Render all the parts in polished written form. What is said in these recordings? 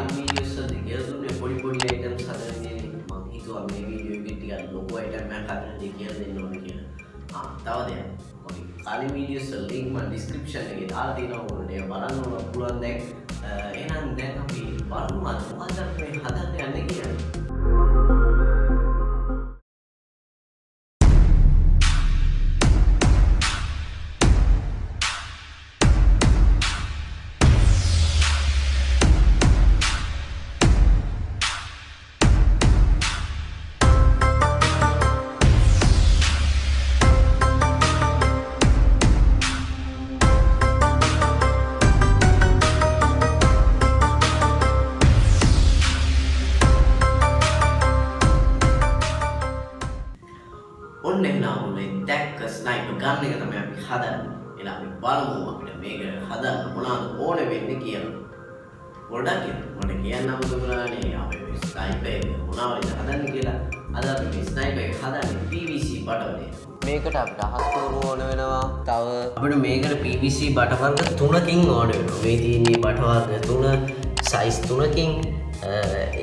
කලින් වීඩියෝස් වලදී කියලා දුන්නේ පොඩි items හදන දේ මම හිතුවා මේ වීඩියෝ එකේ ටිකක් ලොකු item එකක් හදන දේ කියලා දෙන්න ඕනේ කියලා. තව දෙයක්. ඔය කලින් වීඩියෝස් වල link මම description එකේ දාලා තියෙනවා ඔයගොල්ලෝ ඒක බලන්න පුළුවන් දැන්. එහෙනම් දැන් අපි බලමු අද මොකක්ද අපි හදන්න යන්නේ කියලා. ඔන්න එහෙනම් ඔන්නේ දැක්ක ස්නයිපර් ගන් එක තමයි අපි හදන්නේ. එහෙනම් අපි බලමු අපිට මේක හදන්න මොනවද ඕනේ වෙන්නේ කියලා. පොඩ්ඩක් මට කියන්නම දුන්නානේ අපි මේ ස්නයිපර් එක මොනවද හදන්නේ කියලා. අද අපි මේ ස්නයිපර් එක හදන්නේ PVC බටවලින්. මේකට අපිට හස්කෝරු ඕන වෙනවා. තව අපිට මේකට PVC බට වර්ග 3කින් ඕන වෙනවා. මේ තියෙන්නේ බට වර්ග 3 සයිස් 3කින්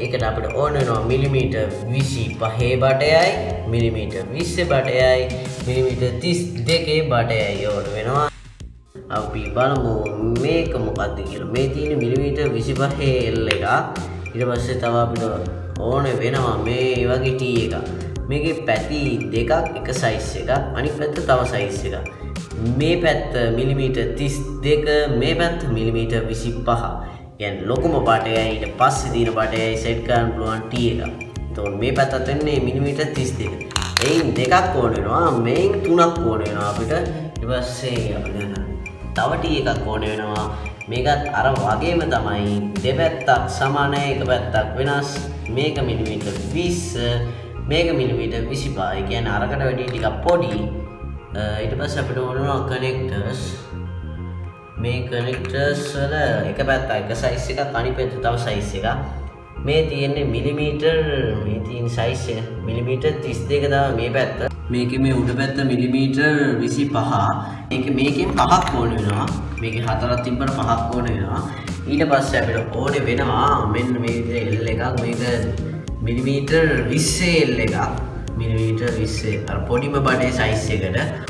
ඒකට අපිට ඕන වෙනවා මිලිමීටර් 25 බටයයි මිලිමීටර් 20 බටයයි මිලිමීටර් 32 බටයයි ඕන වෙනවා. අපි බලමු මේක මොකක්ද කියලා. මේ තියෙන මිලිමීටර් 25 L එකක්. ඊට පස්සේ තව අපිට ඕන වෙනවා මේ වගේ T එකක්. මේකේ පැති දෙකක් එක සයිස් එකක් අනිත් පැත්ත තව සයිස් එකක්. මේ පැත්ත මිලිමීටර් 32 මේ පැත්ත මිලිමීටර් 25. يعني ලොකුම බටයයි ඊට පස්සේ තියෙන බටයයි සෙට් කරන්න පුළුවන් T එක. එතකොට මේ පැත්තත් වෙන්නේ මිලිමීටර් 32. එයින් දෙකක් ඕන වෙනවා. මේන් තුනක් ඕන වෙනවා අපිට. ඊට පස්සේ අපිට තව T එකක් ඕන වෙනවා. මේකත් අර වගේම තමයි දෙපැත්තක් සමාන එක පැත්තක් වෙනස්. මේක මිලිමීටර් 20 මේක මිලිමීටර් 25. ඒ කියන්නේ අරකට වැඩි ටිකක් පොඩි. ඊට පස්සේ අපිට ඕන වෙනවා කනෙක්ටර්ස්. මේ කනෙක්ටර්ස් වල එක පැත්ත එක සයිස් එකක් අනිත් පැත්ත තව සයිස් එකක්. මේ තියෙන්නේ මිලිමීටර් මේ තියෙන සයිස් එක මිලිමීටර් 32 තමයි මේ පැත්ත. මේකේ මේ උඩ පැත්ත මිලිමීටර් 25. මේකෙන් පහක් ඕන වෙනවා. මේකේ හතරක් තිබ්බට පහක් ඕන වෙනවා. ඊට පස්සේ අපිට ඕනේ වෙනවා මෙන්න මේ විදිහට L එකක්. මේක මිලිමීටර් 20 L එකක්. මිලිමීටර් 20 අර පොඩිම බඩේ සයිස් එකට.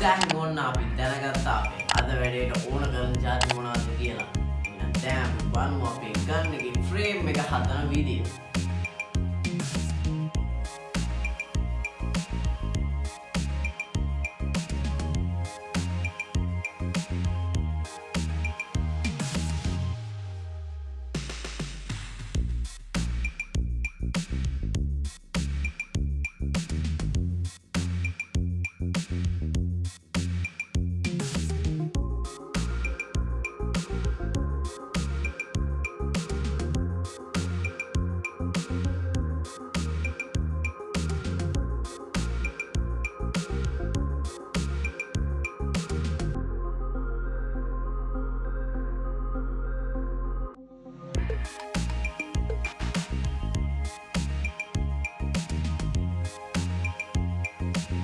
දැන් මොන අපි දැනගත්තා අපි අද වැඩේට ඕන කරන જાති මොනවද කියලා. එහෙනම් දැන් බලමු අපි ගන්න එකේ ෆ්‍රේම් එක හදන විදිය.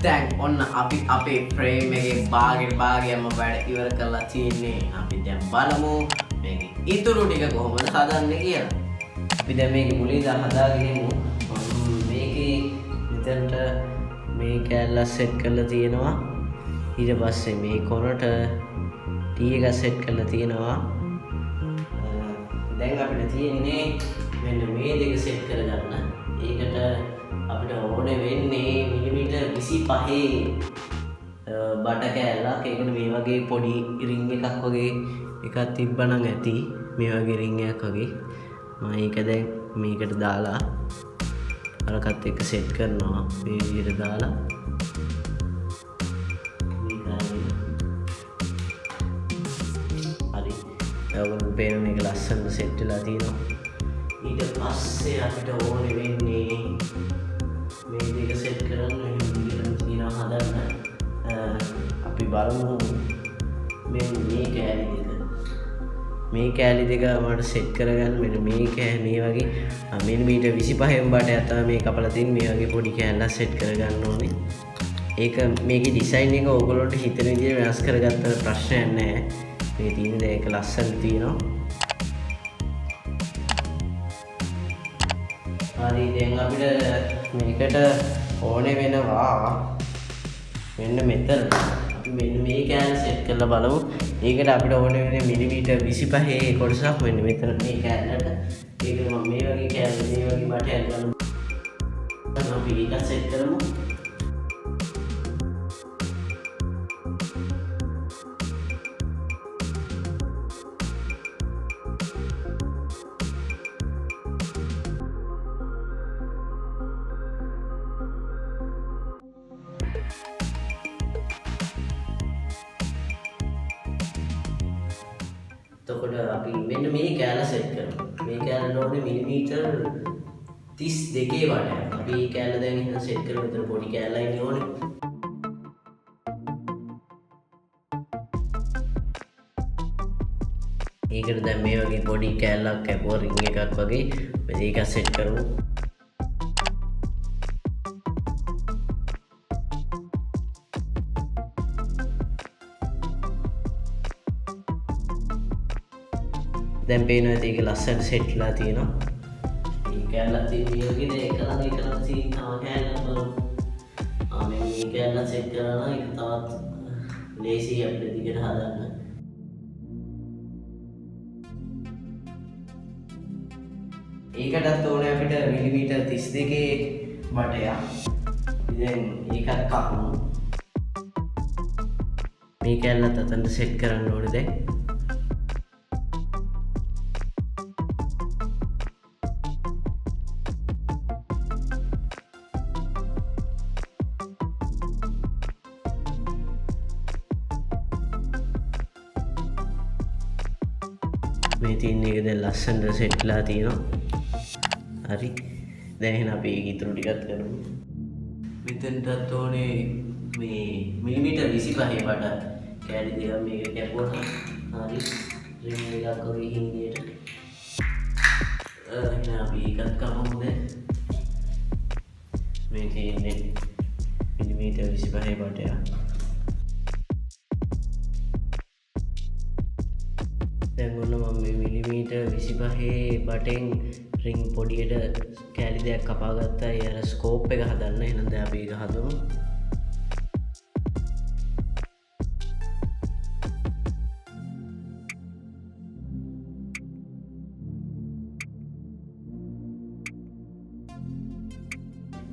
දැන් ඔන්න අපි අපේ ෆ්‍රේම් එකේ භාගයම වැඩ ඉවර කරලා තියෙන්නේ. අපි දැන් බලමු මේකේ ඉතුරු ටික කොහොමද හදන්නේ කියලා. අපි දැන් මේකේ මුලින්ම හදාගෙන ඉමු. මේකේ මෙතනට මේ කැල්ල සෙට් කරලා තියෙනවා. ඊට පස්සේ මේ කොනට T එක සෙට් කරලා තියෙනවා. දැන් අපිට තියෙන්නේ මෙන්න මේ දෙක සෙට් කරගන්න. ඒකට අපිට ඕනේ වෙන්නේ මිලිමීටර් 25 බට කෑල්ලක්. ඒකට මේ වගේ පොඩි රින් එකක් වගේ එකක් තිබ්බනම් ඇති. මේ වගේ රින් එකක් වගේ. මම ඒක දැන් මේකට දාලා අරකට එක සෙට් කරනවා. මේ විදිහට දාලා හරි. ඔයගොල්ලෝ පේන මේක ලස්සනට සෙට් වෙලා තියෙනවා. ඊට පස්සේ අපිට ඕනේ වෙන්නේ මේ දෙක සෙට් කරන්න විදිහට තියෙනවා හදන්න. අපි බලමු මේ කෑලි දෙක. මේ කෑලි දෙක මට සෙට් කරගන්න මෙන්න මේ වගේ මිලිමීටර් 25න් බටයක් තමයි මේ කපලා තියෙන්නේ. මේ වගේ පොඩි කෑල්ලක් සෙට් කරගන්න ඕනේ. ඒක මේකේ ඩිසයින් එක ඕගොල්ලන්ට හිතන විදිහට වෙනස් කරගත්ත ප්‍රශ්නයක් නැහැ. මේ තියෙන දේ ඒක ලස්සන තියෙනවා. හරි දැන් අපිට මේකට ඕනේ වෙනවා මෙන්න මෙතන අපි මෙන්න මේ කෑල්ල සෙට් කරලා බලමු. ඒකට අපිට ඕනේ වෙන්නේ මිලිමීටර් 25 කොටසක් මෙන්න මෙතන මේ කෑල්ලට. ඒක මම මේ වගේ කෑල්ල මේ වගේ බටයක් ගන්න. අපි ඒක සෙට් කරමු. එතකොට අපි මෙන්න මේ කෑල්ල සෙට් කරමු. මේ කෑල්ලට ඕනේ මිලිමීටර් 32 වටයක්. අපි මේ කෑල්ල දැන් එහෙනම් සෙට් කරමු. මෙතන පොඩි කෑල්ලයි ඉන්නේ ඕනේ. ඒකට දැන් මේ වගේ පොඩි කෑල්ලක් කැපුවා රින් එකක් වගේ මේක සෙට් කරමු. දැන් පේනවා ඒක ලස්සනට සෙට් වෙලා තියෙනවා. මේ කෑල්ලක් තියෙන මේ වගේ දේ එක ළඟ තියෙන තව කෑල්ලක් බලමු. මේ කෑල්ල සෙට් කරලා නම් ඒක තවත් ලේසි අපිට දිගට හදන්න. ඒකටත් ඕනේ අපිට මිලිමීටර් 32 බටයක්. ඉතින් ඒකත් කපමු. මේ කෑල්ලත් අතනට සෙට් කරන්න ඕනේ දැන්. මේ තියෙන එක දැන් ලස්සනට සෙට් වෙලා තියෙනවා. හරි. දැන් එහෙනම් අපි ඒක ඉතුරු ටිකත් කරමු. මෙතෙන්ටත් ඕනේ මේ මිලිමීටර් 25 වට කෑලි දෙකක් මේක කැපුවා. හරි. රින් එකක් වගේ හින්දියට. එහෙනම් අපි ඒකත් කපමු දැන්. මේ තියෙන්නේ මිලිමීටර් 25 වටයක්. දැන් ඔන්න මම මේ මිලිමීටර් 25 බටෙන් රින් පොඩියට කෑලි දෙකක් කපා ගත්තා. ඒ අර ස්කෝප් එක හදන්න. එහෙනම් දැන් අපි ඒක හදමු.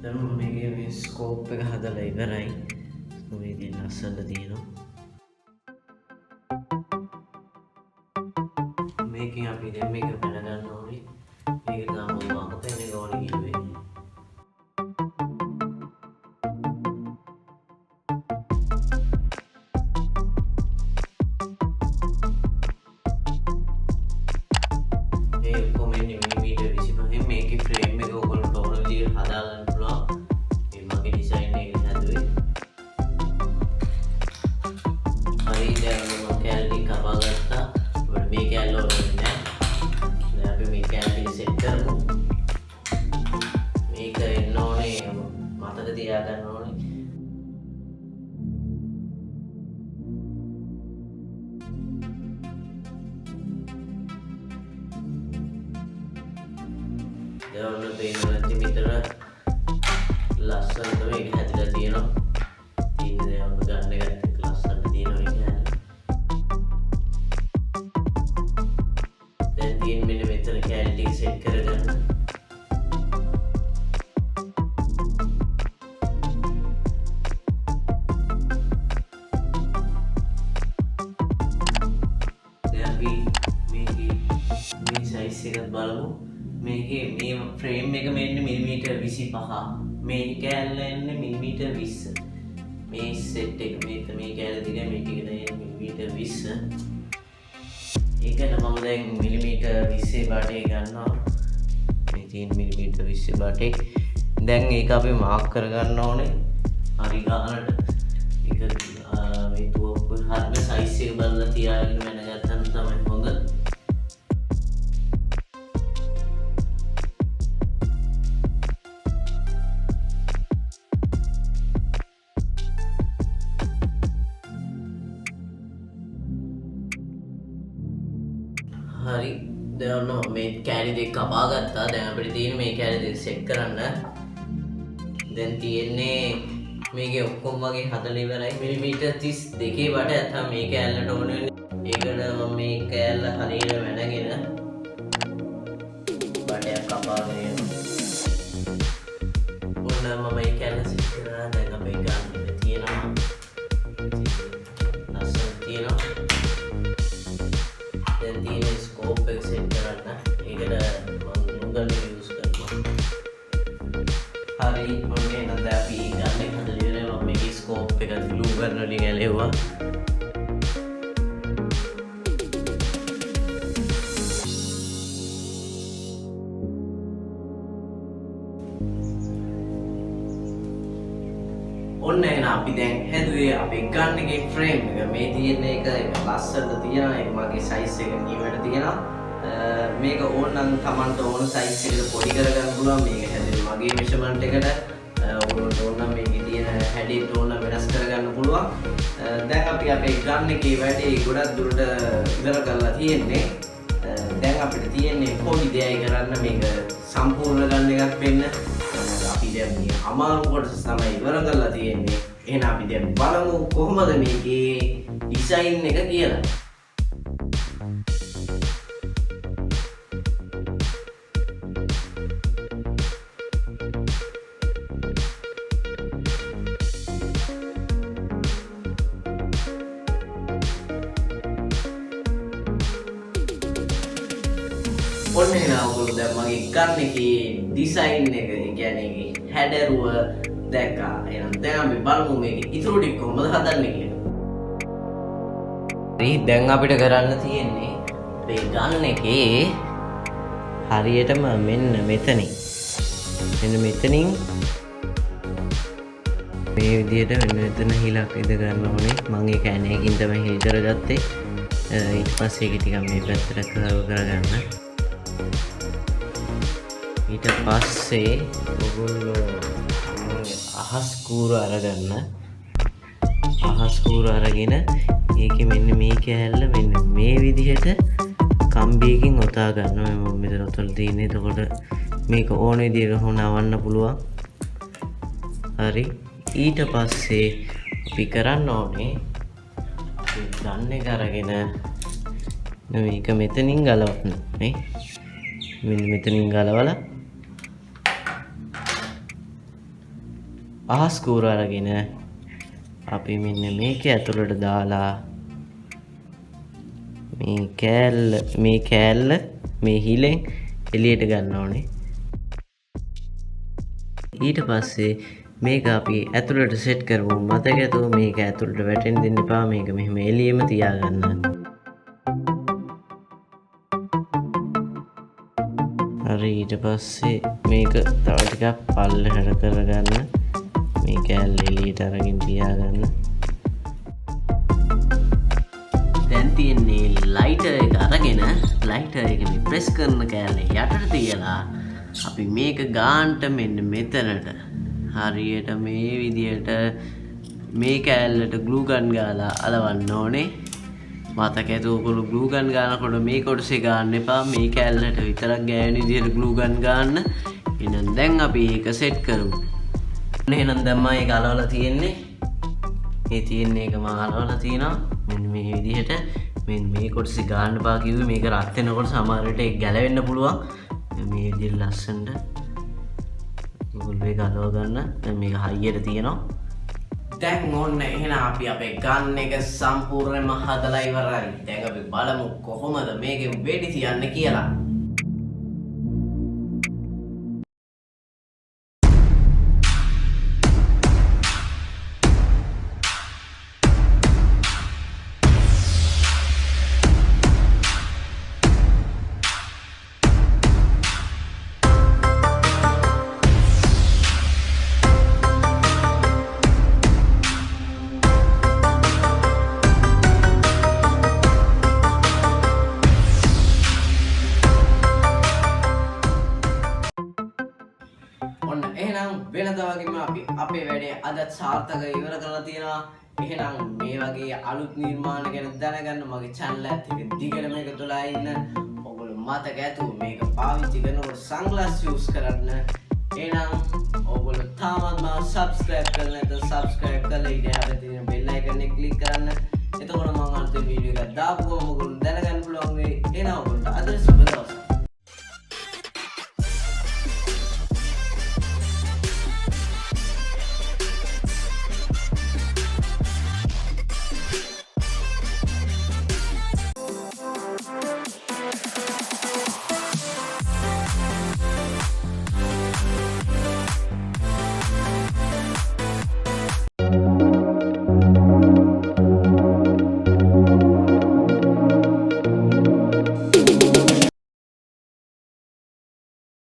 දැන් මේකේ මේ ස්කෝප් එක හදලා ඉවරයි. මේ ඉතින් ලස්සනට තියෙනවා. මේකෙන් අපි දැන් මේක බැල ගන්න ඕනේ. මේක තමයි මම තේනේ ඕනේ කිව්වේ. මේ කොමෙන්ට් මිලිමීටර් 25 මේකේ ෆ්‍රේම් එක ඔයගොල්ලෝ ඕන විදිහට හදා ගන්න පුළුවන්. මේ මගේ ඩිසයින් එක හැදුවේ. හරි දැන් මම කැලරි කපා ගත්තා. මේ කැල්ල ඕනේ නෑ. දැන් අපි මේ කැල්ල සෙට් කරමු. මේක එන්න ඕනේ මතක තියාගන්න ඕනේ. දැන් ඔන්න පේනවා නැති මෙතන ලස්සනට මේක හැදිලා තියෙනවා. ඉතින් දැන් ඔන්න ගන්න එකත් ලස්සනට තියෙනවා මේ කැල්ල. දැන් තියෙන මෙන්න මෙතන කැල්ල ටික සෙට් කරගන්න. දැන් අපි මේකේ මේ සයිස් එකත් බලමු. මේකේ මේ ෆ්‍රේම් එක මෙන්න මිලිමීටර් 25. මේ කැල්ල එන්නේ මිලිමීටර් 20. මේ සෙට් එක මේ කැල්ල දිග මේ ටික දැන් මිලිමීටර් 20. ඒකට මම දැන් මිලිමීටර් 20 බටේ ගන්නවා. මේ තියෙන මිලිමීටර් 20 බටේ. දැන් ඒක අපි මාක් කරගන්න ඕනේ. හරි ගන්නට. ඒක මේ තුවක්කුවේ හරිය සයිස් එක බලලා තියාගෙන මැනගත්තම තමයි හොඳ. හරි දැන් මේ කෑලි දෙක කපා ගත්තා. දැන් අපිට තියෙන්නේ මේ කෑලි දෙක සෙට් කරන්න. දැන් තියෙන්නේ මේකේ ඔක්කොම වගේ හදලා ඉවරයි. මිලිමීටර් 32 වට තමයි මේ කෑල්ලට ඕන වෙන්නේ. ඒකට මම මේ කෑල්ල හරියට වැඩගෙන බඩයක් කපාගෙන යනවා. ඔන්න මම මේ කෑල්ල සෙට් කරලා දැන් අපේ ගන්න තියෙනවා. ලස්සන තියෙනවා. දැන් තියෙන ස්කෝප් එක සෙට් කරන්න. ඒකට මම ගුගල් යූස් කරනවා. හරි ඔන්න එහෙනම් දැන් අපි ගන්න එක හදලා ඉවරයි. මම මේ ස්කෝප් එක ග්ලූ ගන් වලින් ඇලෙව්වා. ඔන්න එහෙනම් අපි දැන් හැදුවේ අපේ ගන් එකේ ෆ්‍රේම් එක. මේ තියෙන එක ලස්සනට තියෙනවා. ඒක මගේ සයිස් එක නියමට තියෙනවා. මේක ඕන නම් Tamanට ඕන සයිස් එකකට පොඩි කරගන්න පුළුවන්. මේක හැදුවේ මගේ මෙෂර්මන්ට් එකට. ඕනට ඕන නම් මේකේ තියෙන හැඩයට ඕන වෙනස් කරගන්න පුළුවන්. දැන් අපි අපේ ගන් එකේ වැඩේ ගොඩක් දුරට ඉවර කරලා තියෙන්නේ. දැන් අපිට තියෙන්නේ පොඩි දෙයක් කරන්න මේක සම්පූර්ණ ගන් එකක් වෙන්න. අපි දැන් මේ අමාරු කොටස තමයි ඉවර කරලා තියෙන්නේ. එහෙනම් අපි දැන් බලමු කොහොමද මේකේ ඩිසයින් එක කියලා. ඔන්න එහෙනම් ඔයගොල්ලෝ දැන් මගේ ගන් එකේ ඩිසයින් එක කියන්නේ හැඩරුව දැක්කා. එහෙනම් දැන් අපි බලමු මේකේ ඉතුරු ටික කොහොමද හදන්නේ කියලා. හරි දැන් අපිට කරන්න තියෙන්නේ මේ ගන් එකේ හරියටම මෙන්න මෙතනින් මේ විදිහට මෙතන හිලක් ඉද ගන්න ඕනේ. මම ඒක ඇණයකින් තමයි හිල් කරගත්තේ. ඊට පස්සේ ඒක ටිකක් මේ පැත්තට කර්ව් කරගන්න. ඊට පස්සේ ඔයගොල්ලෝ අහස් කූර අරගන්න. අහස් කූර අරගෙන ඒකේ මෙන්න මේ කෑල්ල මෙන්න මේ විදිහට කම්බියකින් ඔතා ගන්නවා. මම මෙතන ඔතන තියෙන්නේ. එතකොට මේක ඕන විදිහට හොනවන්න පුළුවන්. හරි ඊට පස්සේ අපි කරන්න ඕනේ ගන්න එක අරගෙන මේක මෙතනින් ගලවන්න. නේ මෙන්න මෙතනින් ගලවලා අහස් කූර අරගෙන අපි මෙන්න මේක ඇතුළට දාලා මේ කෑල්ල මේ හිලෙන් එළියට ගන්න ඕනේ. ඊට පස්සේ මේක අපි ඇතුළට සෙට් කරමු. මතකද මේක ඇතුළට වැටෙන්න දෙන්න එපා. මේක මෙහෙම එළියෙම තියාගන්න. හරි ඊට පස්සේ මේක තව ටිකක් පල්ලෙහාට කරගන්න. මේ කෑල්ල එළියට අරගෙන තියාගන්න. දැන් තියෙන්නේ ලයිටර් එක අරගෙන ලයිටර් එක මේ ප්‍රෙස් කරන කෑල්ල යටට තියලා අපි මේක ගාන්ට මෙන්න මෙතනට හරියට මේ විදියට මේ කෑල්ලට ග්ලූ ගන් ගාලා අලවන්න ඕනේ. මතකද ඔයගොල්ලෝ ග්ලූ ගන් ගන්නකොට මේ කොටසේ ගන්න එපා. මේ කෑල්ලට විතරක් ගෑවෙන විදියට ග්ලූ ගන් ගන්න. එහෙනම් දැන් අපි ඒක සෙට් කරමු. එහෙනම් දැන් මම ඒක අලවලා තියෙන්නේ. මේ තියෙන්නේ එක මම අලවලා තියෙනවා. මෙන්න මේ විදිහට මේ කොටසේ ගන්න එපා කිව්වේ. මේක රත් වෙනකොට සමහර විට ඒක ගැලවෙන්න පුළුවන්. මේ විදිහට ලස්සනට ඔයගොල්ලෝ ඒක අලව ගන්න. දැන් මේක හයියට තියෙනවා. දැන් ඕන්න එහෙනම් අපි අපේ ගන් එක සම්පූර්ණයෙන්ම හදලා ඉවරයි. දැන් අපි බලමු කොහොමද මේකෙන් වෙඩි තියන්නේ කියලා. වෙනදා වගේම අපි අපේ වැඩේ අදත් සාර්ථකව ඉවර කරලා තියෙනවා. එහෙනම් මේ වගේ අලුත් නිර්මාණ ගැන දැනගන්න මගේ channel එකත් එක්ක දිගටම එකතුලා ඉන්න. මතක ඇතුව මේක පාවිච්චි කරනකොට සන්ග්ලාස් යූස් කරන්න. එහෙනම් ඔයගොල්ලෝ තාමත් මාව subscribe කරලා නැත්නම් subscribe කරලා ඊට හැබැයි තියෙන bell icon එක click කරන්න. එතකොට මම අලුත් වීඩියෝ එකක් දාපුවම ඔයගොල්ලෝ දැනගන්න